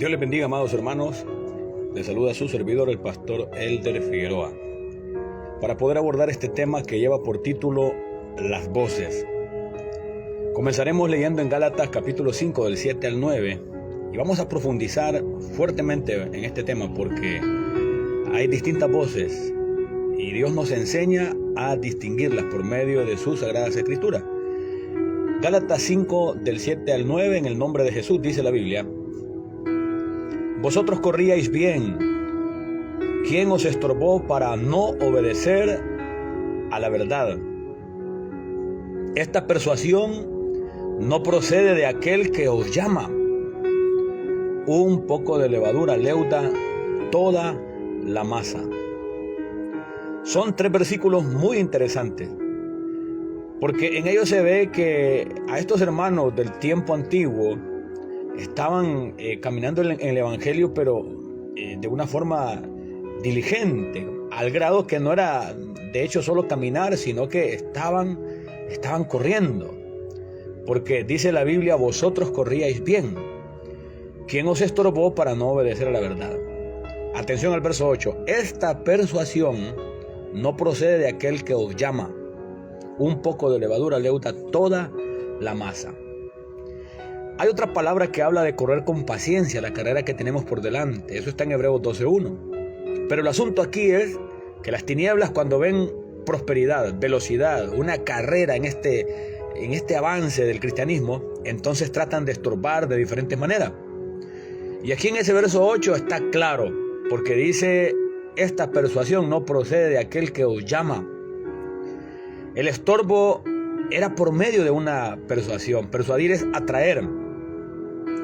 Dios les bendiga, amados hermanos. Les saluda su servidor, el pastor Elder Figueroa, para poder abordar este tema que lleva por título Las voces. Comenzaremos leyendo en Gálatas capítulo 5 del 7 al 9 y vamos a profundizar fuertemente en este tema porque hay distintas voces y Dios nos enseña a distinguirlas por medio de sus sagradas escrituras. Gálatas 5 del 7 al 9, en el nombre de Jesús, dice la Biblia: Vosotros corríais bien. ¿Quién os estorbó para no obedecer a la verdad? Esta persuasión no procede de aquel que os llama. Un poco de levadura leuda toda la masa. Son 3 versículos muy interesantes, porque en ellos se ve que a estos hermanos del tiempo antiguo estaban caminando en el Evangelio, pero de una forma diligente, al grado que no era de hecho solo caminar, sino que estaban corriendo. Porque dice la Biblia: vosotros corríais bien. ¿Quién os estorbó para no obedecer a la verdad? Atención al verso 8. Esta persuasión no procede de aquel que os llama. Un poco de levadura leuda toda la masa. Hay otra palabra que habla de correr con paciencia la carrera que tenemos por delante. Eso está en Hebreos 12:1. Pero el asunto aquí es que las tinieblas, cuando ven prosperidad, velocidad, una carrera en este avance del cristianismo, entonces tratan de estorbar de diferentes maneras. Y aquí en ese verso 8 está claro, porque dice: esta persuasión no procede de aquel que os llama. El estorbo era por medio de una persuasión. Persuadir es atraer,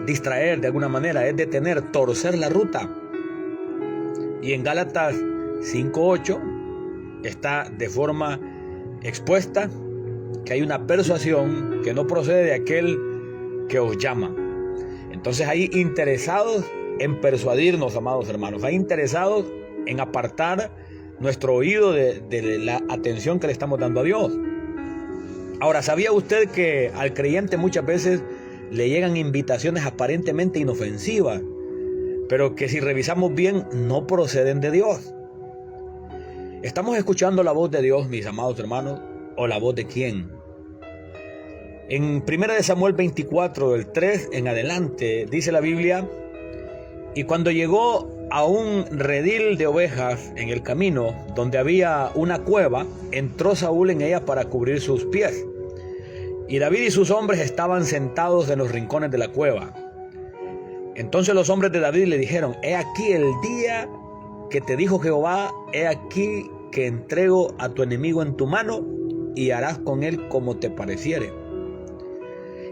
distraer de alguna manera, es detener, torcer la ruta. Y en Gálatas 5:8 está de forma expuesta que hay una persuasión que no procede de aquel que os llama. Entonces hay interesados en persuadirnos, amados hermanos. Hay interesados en apartar nuestro oído de la atención que le estamos dando a Dios. Ahora, ¿sabía usted que al creyente muchas veces le llegan invitaciones aparentemente inofensivas, pero que si revisamos bien no proceden de Dios? ¿Estamos escuchando la voz de Dios, mis amados hermanos, o la voz de quién? En 1 Samuel 24, del 3 en adelante, dice la Biblia: y cuando llegó a un redil de ovejas en el camino, donde había una cueva, entró Saúl en ella para cubrir sus pies. Y David y sus hombres estaban sentados en los rincones de la cueva. Entonces los hombres de David le dijeron: he aquí el día que te dijo Jehová, he aquí que entrego a tu enemigo en tu mano, y harás con él como te pareciere.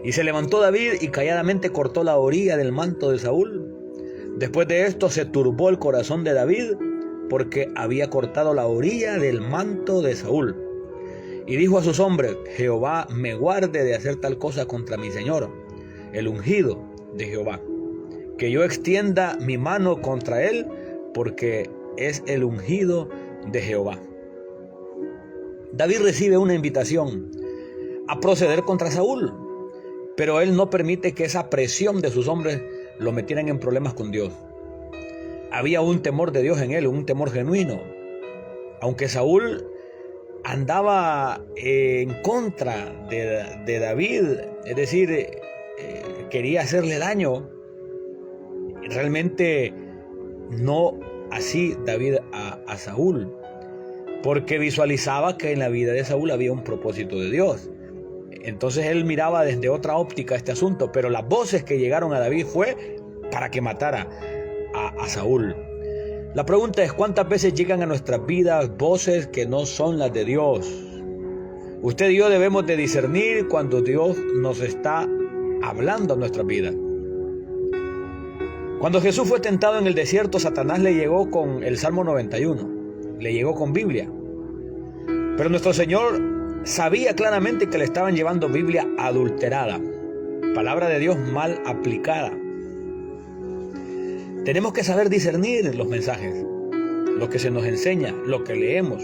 Y se levantó David y calladamente cortó la orilla del manto de Saúl. Después de esto se turbó el corazón de David, porque había cortado la orilla del manto de Saúl. Y dijo a sus hombres: Jehová me guarde de hacer tal cosa contra mi señor, el ungido de Jehová, que yo extienda mi mano contra él, porque es el ungido de Jehová. David recibe una invitación a proceder contra Saúl, pero él no permite que esa presión de sus hombres lo metieran en problemas con Dios. Había un temor de Dios en él, un temor genuino. Aunque Saúl andaba en contra de David, es decir, quería hacerle daño, realmente no así David a Saúl, porque visualizaba que en la vida de Saúl había un propósito de Dios. Entonces él miraba desde otra óptica este asunto, pero las voces que llegaron a David fue para que matara a Saúl. La pregunta es: ¿cuántas veces llegan a nuestras vidas voces que no son las de Dios? Usted y yo debemos de discernir cuando Dios nos está hablando a nuestras vidas. Cuando Jesús fue tentado en el desierto, Satanás le llegó con el Salmo 91, le llegó con Biblia. Pero nuestro Señor sabía claramente que le estaban llevando Biblia adulterada, palabra de Dios mal aplicada. Tenemos que saber discernir los mensajes, lo que se nos enseña, lo que leemos.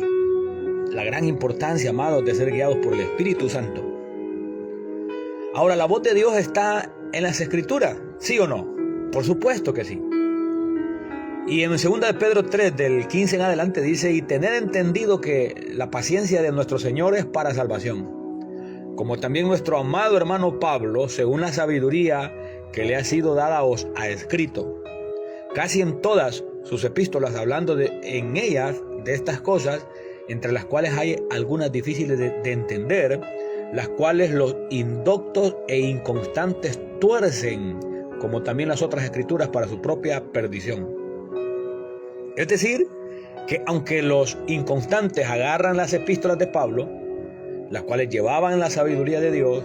La gran importancia, amados, de ser guiados por el Espíritu Santo. Ahora, ¿la voz de Dios está en las Escrituras? ¿Sí o no? Por supuesto que sí. Y en 2 de Pedro 3, del 15 en adelante, dice: y tener entendido que la paciencia de nuestro Señor es para salvación, como también nuestro amado hermano Pablo, según la sabiduría que le ha sido dada, os ha escrito, casi en todas sus epístolas, hablando en ellas de estas cosas, entre las cuales hay algunas difíciles de entender, las cuales los indoctos e inconstantes tuercen, como también las otras escrituras, para su propia perdición. Es decir, que aunque los inconstantes agarran las epístolas de Pablo, las cuales llevaban la sabiduría de Dios,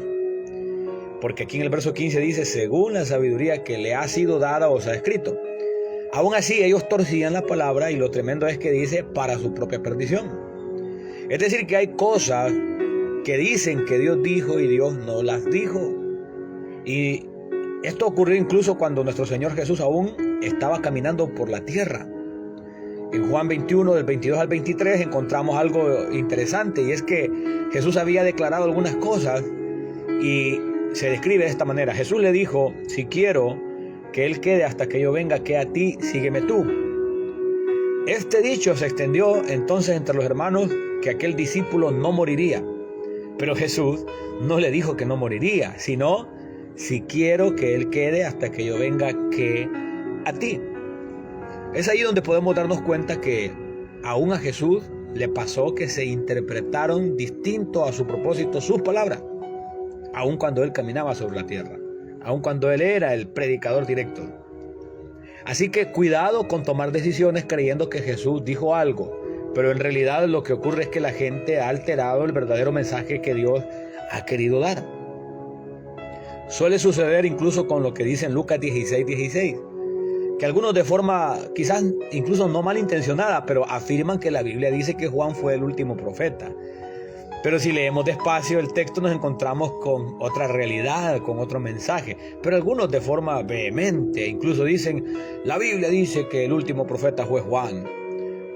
porque aquí en el verso 15 dice: según la sabiduría que le ha sido dada os ha escrito. Aún así ellos torcían la palabra, y lo tremendo es que dice para su propia perdición. Es decir, que hay cosas que dicen que Dios dijo y Dios no las dijo. Y esto ocurrió incluso cuando nuestro Señor Jesús aún estaba caminando por la tierra. En Juan 21, del 22 al 23, encontramos algo interesante, y es que Jesús había declarado algunas cosas y se describe de esta manera. Jesús le dijo: si quiero que Él quede hasta que yo venga, que a ti, sígueme tú. Este dicho se extendió entonces entre los hermanos, que aquel discípulo no moriría. Pero Jesús no le dijo que no moriría, sino: si quiero que Él quede hasta que yo venga, que a ti. Es ahí donde podemos darnos cuenta que aún a Jesús le pasó que se interpretaron distinto a su propósito sus palabras, aun cuando Él caminaba sobre la tierra, aun cuando Él era el predicador directo. Así que cuidado con tomar decisiones creyendo que Jesús dijo algo, pero en realidad lo que ocurre es que la gente ha alterado el verdadero mensaje que Dios ha querido dar. Suele suceder incluso con lo que dice en Lucas 16:16, que algunos, de forma quizás incluso no malintencionada, pero afirman que la Biblia dice que Juan fue el último profeta. Pero si leemos despacio el texto, nos encontramos con otra realidad, con otro mensaje. Pero algunos, de forma vehemente, incluso dicen: la Biblia dice que el último profeta fue Juan,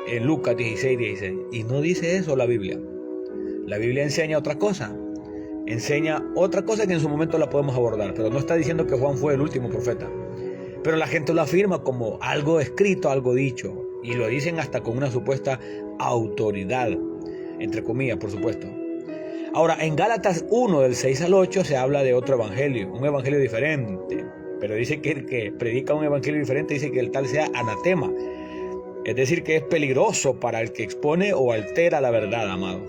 en Lucas 16:16. Y no dice eso la Biblia. La Biblia enseña otra cosa. Enseña otra cosa que en su momento la podemos abordar, pero no está diciendo que Juan fue el último profeta. Pero la gente lo afirma como algo escrito, algo dicho, y lo dicen hasta con una supuesta autoridad, entre comillas, por supuesto. Ahora, en Gálatas 1, del 6 al 8, se habla de otro evangelio, un evangelio diferente, pero dice que el que predica un evangelio diferente dice que el tal sea anatema, es decir, que es peligroso para el que expone o altera la verdad, amados.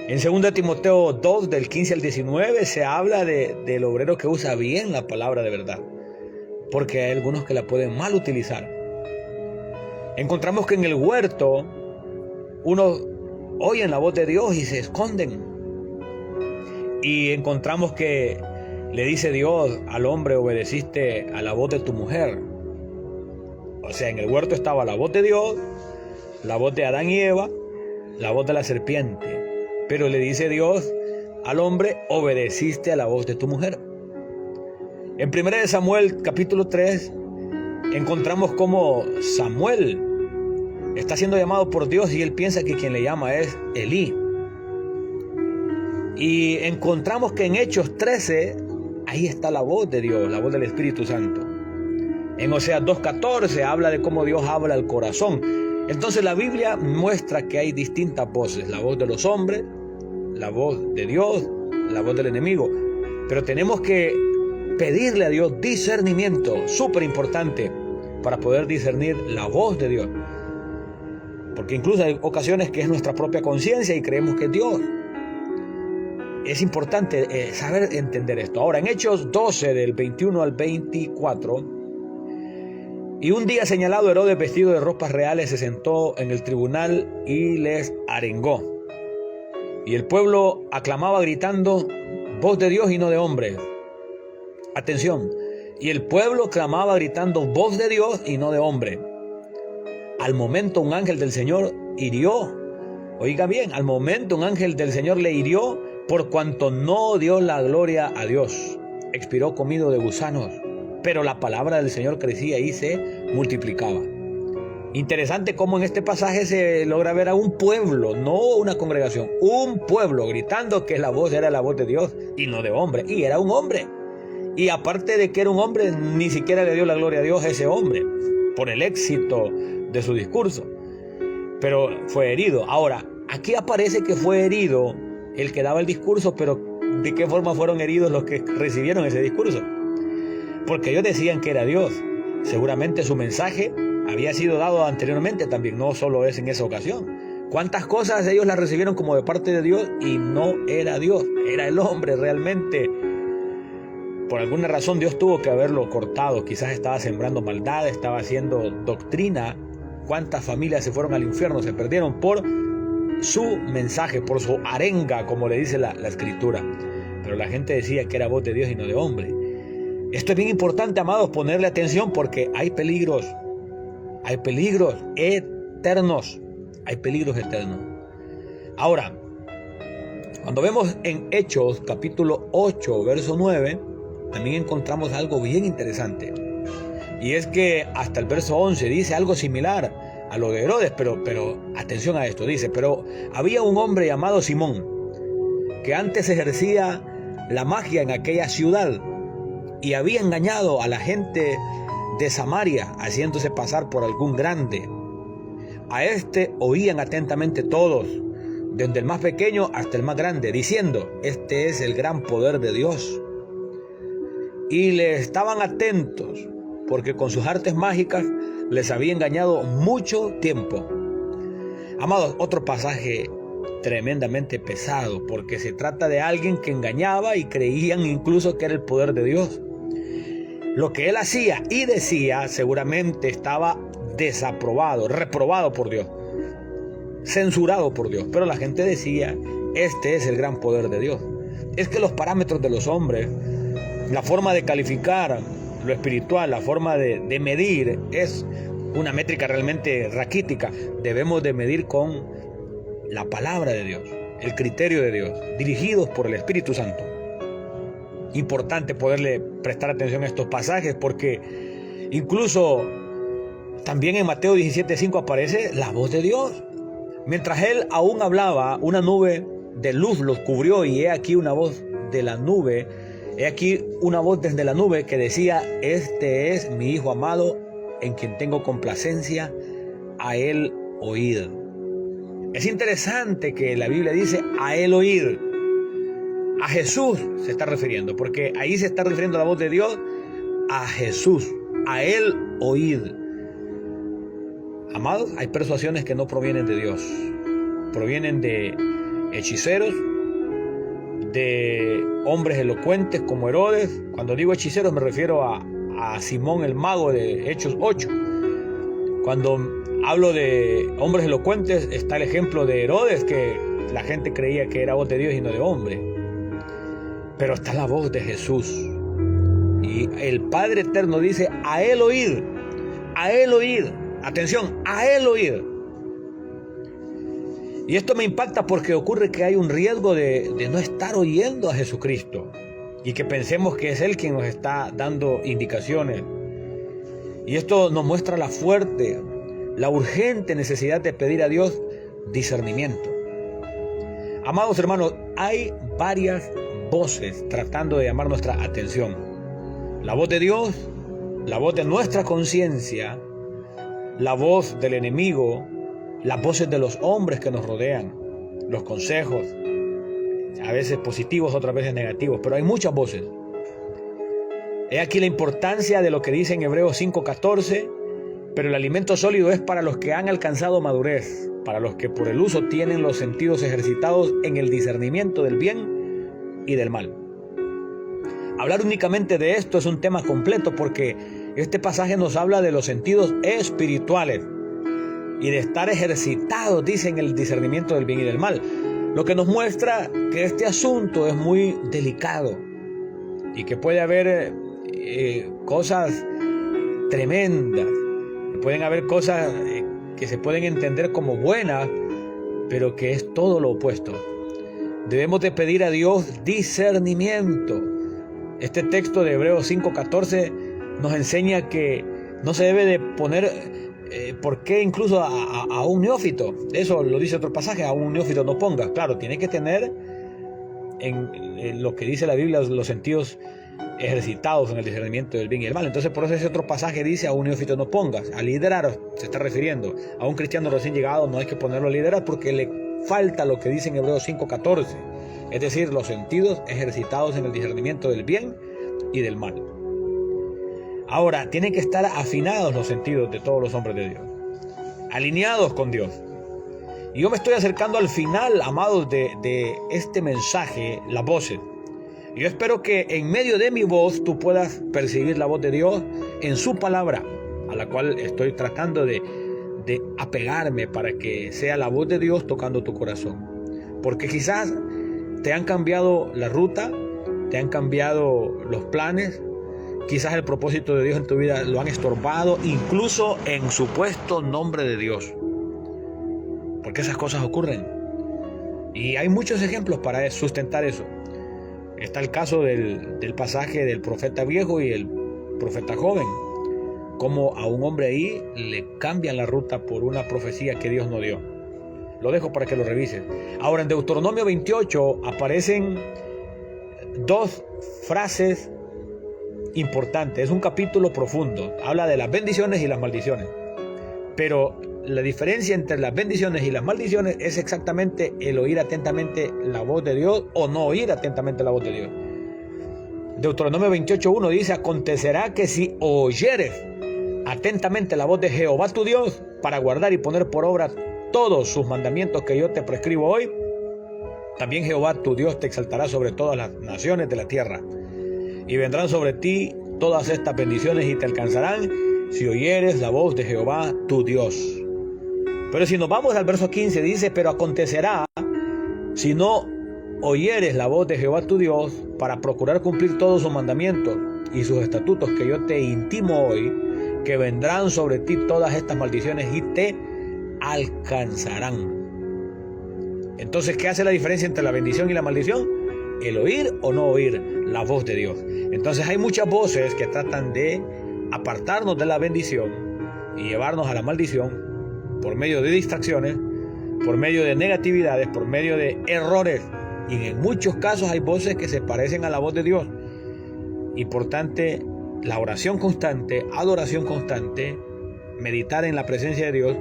En 2 Timoteo 2, del 15 al 19, se habla del obrero que usa bien la palabra de verdad, porque hay algunos que la pueden mal utilizar. Encontramos que en el huerto unos oyen la voz de Dios y se esconden. Y encontramos que le dice Dios al hombre: obedeciste a la voz de tu mujer. O sea, en el huerto estaba la voz de Dios, la voz de Adán y Eva, la voz de la serpiente. Pero le dice Dios al hombre: obedeciste a la voz de tu mujer. En 1 Samuel capítulo 3 encontramos cómo Samuel está siendo llamado por Dios y él piensa que quien le llama es Elí. Y encontramos que en Hechos 13, ahí está la voz de Dios, la voz del Espíritu Santo. En Oseas 2:14 habla de cómo Dios habla al corazón. Entonces la Biblia muestra que hay distintas voces: la voz de los hombres, la voz de Dios, la voz del enemigo. Pero tenemos que pedirle a Dios discernimiento, súper importante, para poder discernir la voz de Dios. Porque incluso hay ocasiones que es nuestra propia conciencia y creemos que es Dios. Es importante saber entender esto. Ahora, en Hechos 12, del 21 al 24, y un día señalado, Herodes, vestido de ropas reales, se sentó en el tribunal y les arengó. Y el pueblo aclamaba gritando: voz de Dios y no de hombres. Atención, y el pueblo clamaba gritando: voz de Dios y no de hombre. Al momento un ángel del Señor hirió, oiga bien, al momento un ángel del Señor le hirió por cuanto no dio la gloria a Dios. Expiró comido de gusanos, pero la palabra del Señor crecía y se multiplicaba. Interesante cómo en este pasaje se logra ver a un pueblo, no una congregación, un pueblo gritando que la voz era la voz de Dios y no de hombre, y era un hombre. Y aparte de que era un hombre, ni siquiera le dio la gloria a Dios a ese hombre por el éxito de su discurso. Pero fue herido. Ahora, aquí aparece que fue herido el que daba el discurso, pero ¿de qué forma fueron heridos los que recibieron ese discurso? Porque ellos decían que era Dios. Seguramente su mensaje había sido dado anteriormente también, no solo es en esa ocasión. ¿Cuántas cosas ellos las recibieron como de parte de Dios y no era Dios? Era el hombre realmente. Por alguna razón Dios tuvo que haberlo cortado. Quizás estaba sembrando maldad, estaba haciendo doctrina. ¿Cuántas familias se fueron al infierno? Se perdieron por su mensaje, por su arenga, como le dice la escritura. Pero la gente decía que era voz de Dios y no de hombre. Esto es bien importante, amados, ponerle atención, porque hay peligros eternos. Hay peligros eternos. Ahora, cuando vemos en Hechos capítulo 8, verso 9, también encontramos algo bien interesante. Y es que hasta el verso 11 dice algo similar a lo de Herodes, pero atención a esto. Dice, pero había un hombre llamado Simón, que antes ejercía la magia en aquella ciudad, y había engañado a la gente de Samaria, haciéndose pasar por algún grande. A este oían atentamente todos, desde el más pequeño hasta el más grande, diciendo, este es el gran poder de Dios. Y le estaban atentos, porque con sus artes mágicas les había engañado mucho tiempo. Amados, otro pasaje tremendamente pesado, porque se trata de alguien que engañaba y creían incluso que era el poder de Dios. Lo que él hacía y decía seguramente estaba desaprobado, reprobado por Dios, censurado por Dios, pero la gente decía, este es el gran poder de Dios. Es que los parámetros de los hombres, la forma de calificar lo espiritual, la forma de medir, es una métrica realmente raquítica. Debemos de medir con la palabra de Dios, el criterio de Dios, dirigidos por el Espíritu Santo. Importante poderle prestar atención a estos pasajes, porque incluso también en Mateo 17:5 aparece la voz de Dios. Mientras él aún hablaba, una nube de luz los cubrió, y he aquí una voz de la nube, he aquí una voz desde la nube que decía, este es mi Hijo amado, en quien tengo complacencia, a él oíd. Es interesante que la Biblia dice, a él oíd. A Jesús se está refiriendo, porque ahí se está refiriendo a la voz de Dios, a Jesús, a él oíd. Amados, hay persuasiones que no provienen de Dios, provienen de hechiceros, de hombres elocuentes como Herodes. Cuando digo hechiceros me refiero a Simón el mago de Hechos 8. Cuando hablo de hombres elocuentes está el ejemplo de Herodes, que la gente creía que era voz de Dios y no de hombre. Pero está la voz de Jesús. Y el Padre Eterno dice, a él oíd, a él oíd. Atención, a él oíd. Y esto me impacta porque ocurre que hay un riesgo de no estar oyendo a Jesucristo y que pensemos que es Él quien nos está dando indicaciones. Y esto nos muestra la fuerte, la urgente necesidad de pedir a Dios discernimiento. Amados hermanos, hay varias voces tratando de llamar nuestra atención. La voz de Dios, la voz de nuestra conciencia, la voz del enemigo, las voces de los hombres que nos rodean, los consejos, a veces positivos, otras veces negativos, pero hay muchas voces. He aquí la importancia de lo que dice en Hebreos 5:14, pero el alimento sólido es para los que han alcanzado madurez, para los que por el uso tienen los sentidos ejercitados en el discernimiento del bien y del mal. Hablar únicamente de esto es un tema completo, porque este pasaje nos habla de los sentidos espirituales y de estar ejercitados, dice, en el discernimiento del bien y del mal. Lo que nos muestra que este asunto es muy delicado y que puede haber cosas tremendas, pueden haber cosas que se pueden entender como buenas, pero que es todo lo opuesto. Debemos de pedir a Dios discernimiento. Este texto de Hebreos 5:14 nos enseña que no se debe de poner por qué incluso a un neófito. Eso lo dice otro pasaje, a un neófito no pongas. Claro, tiene que tener en lo que dice la Biblia los sentidos ejercitados en el discernimiento del bien y el mal. Entonces por eso ese otro pasaje dice: a un neófito no pongas. A liderar se está refiriendo. A un cristiano recién llegado no hay que ponerlo a liderar porque le falta lo que dice en Hebreos 5:14. Es decir, los sentidos ejercitados en el discernimiento del bien y del mal. Ahora, tienen que estar afinados los sentidos de todos los hombres de Dios, alineados con Dios. Y yo me estoy acercando al final, amados, de este mensaje, las voces. Yo espero que en medio de mi voz tú puedas percibir la voz de Dios en su palabra, a la cual estoy tratando de apegarme para que sea la voz de Dios tocando tu corazón. Porque quizás te han cambiado la ruta, te han cambiado los planes, quizás el propósito de Dios en tu vida lo han estorbado, incluso en supuesto nombre de Dios. Porque esas cosas ocurren. Y hay muchos ejemplos para sustentar eso. Está el caso del pasaje del profeta viejo y el profeta joven. Como a un hombre ahí le cambian la ruta por una profecía que Dios no dio. Lo dejo para que lo revisen. Ahora, en Deuteronomio 28 aparecen dos frases importantes. Es un capítulo profundo. Habla de las bendiciones y las maldiciones. Pero la diferencia entre las bendiciones y las maldiciones es exactamente el oír atentamente la voz de Dios o no oír atentamente la voz de Dios. Deuteronomio 28:1 dice: acontecerá que si oyeres atentamente la voz de Jehová tu Dios para guardar y poner por obra todos sus mandamientos que yo te prescribo hoy, también Jehová tu Dios te exaltará sobre todas las naciones de la tierra, y vendrán sobre ti todas estas bendiciones y te alcanzarán si oyeres la voz de Jehová tu Dios. Pero si nos vamos al verso 15, dice: pero acontecerá si no oyeres la voz de Jehová tu Dios para procurar cumplir todos sus mandamientos y sus estatutos que yo te intimo hoy, que vendrán sobre ti todas estas maldiciones y te alcanzarán. Entonces, ¿qué hace la diferencia entre la bendición y la maldición? El oír o no oír la voz de Dios. Entonces hay muchas voces que tratan de apartarnos de la bendición y llevarnos a la maldición por medio de distracciones, por medio de negatividades, por medio de errores. Y en muchos casos hay voces que se parecen a la voz de Dios. Importante la oración constante, adoración constante, meditar en la presencia de Dios,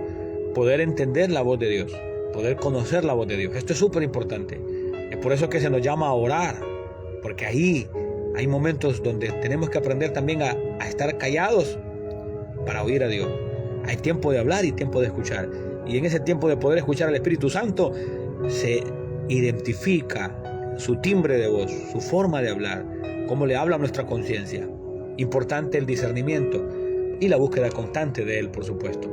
poder entender la voz de Dios, poder conocer la voz de Dios. Esto es súper importante. Es por eso que se nos llama a orar, porque ahí hay momentos donde tenemos que aprender también a estar callados para oír a Dios. Hay tiempo de hablar y tiempo de escuchar. Y en ese tiempo de poder escuchar al Espíritu Santo se identifica su timbre de voz, su forma de hablar, cómo le habla a nuestra conciencia. Importante el discernimiento y la búsqueda constante de él, por supuesto.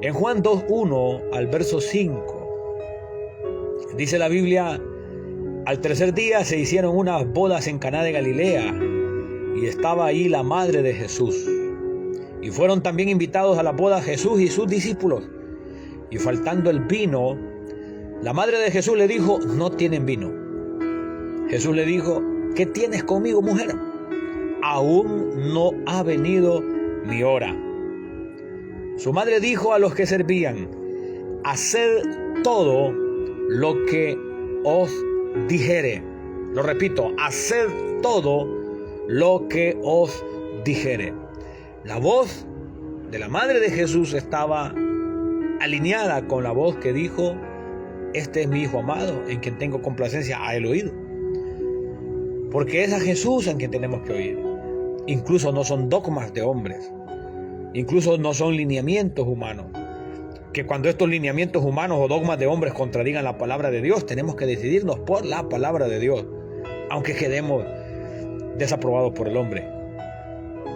En Juan 2:1 al verso 5 dice la Biblia: al tercer día se hicieron unas bodas en Caná de Galilea y estaba ahí la madre de Jesús. Y fueron también invitados a la boda Jesús y sus discípulos. Y faltando el vino, la madre de Jesús le dijo: no tienen vino. Jesús le dijo: ¿qué tienes conmigo, mujer? Aún no ha venido mi hora. Su madre dijo a los que servían: haced todo lo que os dijere. Lo repito: haced todo lo que os dijere. La voz de la madre de Jesús estaba alineada con la voz que dijo: este es mi Hijo amado, en quien tengo complacencia, a él oído. Porque es a Jesús en quien tenemos que oír. Incluso no son dogmas de hombres. Incluso no son lineamientos humanos. Que cuando estos lineamientos humanos o dogmas de hombres contradigan la palabra de Dios, tenemos que decidirnos por la palabra de Dios, aunque quedemos desaprobados por el hombre.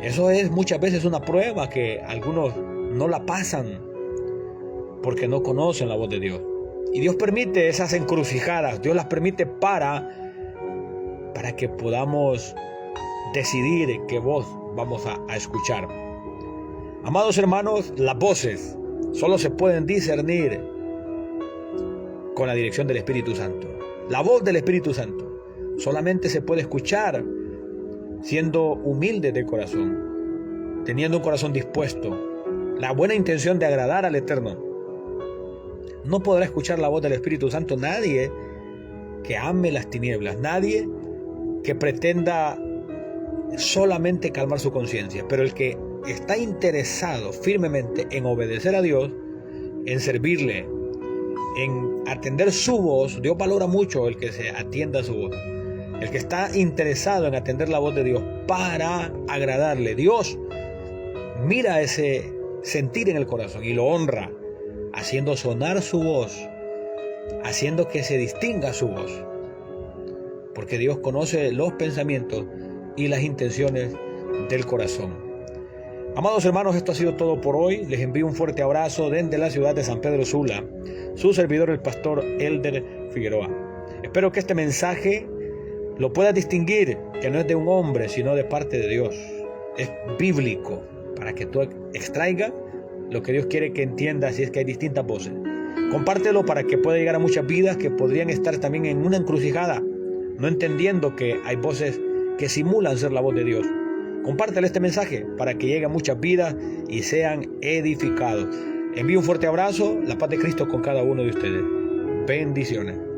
Eso es muchas veces una prueba que algunos no la pasan porque no conocen la voz de Dios. Y Dios permite esas encrucijadas, Dios las permite para que podamos decidir qué voz vamos a escuchar. Amados hermanos, las voces solo se pueden discernir con la dirección del Espíritu Santo. La voz del Espíritu Santo solamente se puede escuchar siendo humilde de corazón, teniendo un corazón dispuesto, la buena intención de agradar al Eterno. No podrá escuchar la voz del Espíritu Santo nadie que ame las tinieblas, nadie que pretenda solamente calmar su conciencia, pero el que está interesado firmemente en obedecer a Dios, en servirle, en atender su voz. Dios valora mucho el que se atienda a su voz. El que está interesado en atender la voz de Dios para agradarle. Dios mira ese sentir en el corazón y lo honra, haciendo sonar su voz, haciendo que se distinga su voz. Porque Dios conoce los pensamientos y las intenciones del corazón. Amados hermanos, esto ha sido todo por hoy. Les envío un fuerte abrazo desde la ciudad de San Pedro Sula. Su servidor, el pastor Elder Figueroa. Espero que este mensaje lo puedas distinguir, que no es de un hombre, sino de parte de Dios. Es bíblico, para que tú extraigas lo que Dios quiere que entiendas, si es que hay distintas voces. Compártelo para que pueda llegar a muchas vidas que podrían estar también en una encrucijada, no entendiendo que hay voces que simulan ser la voz de Dios. Compártele este mensaje para que llegue a muchas vidas y sean edificados. Envío un fuerte abrazo, la paz de Cristo con cada uno de ustedes. Bendiciones.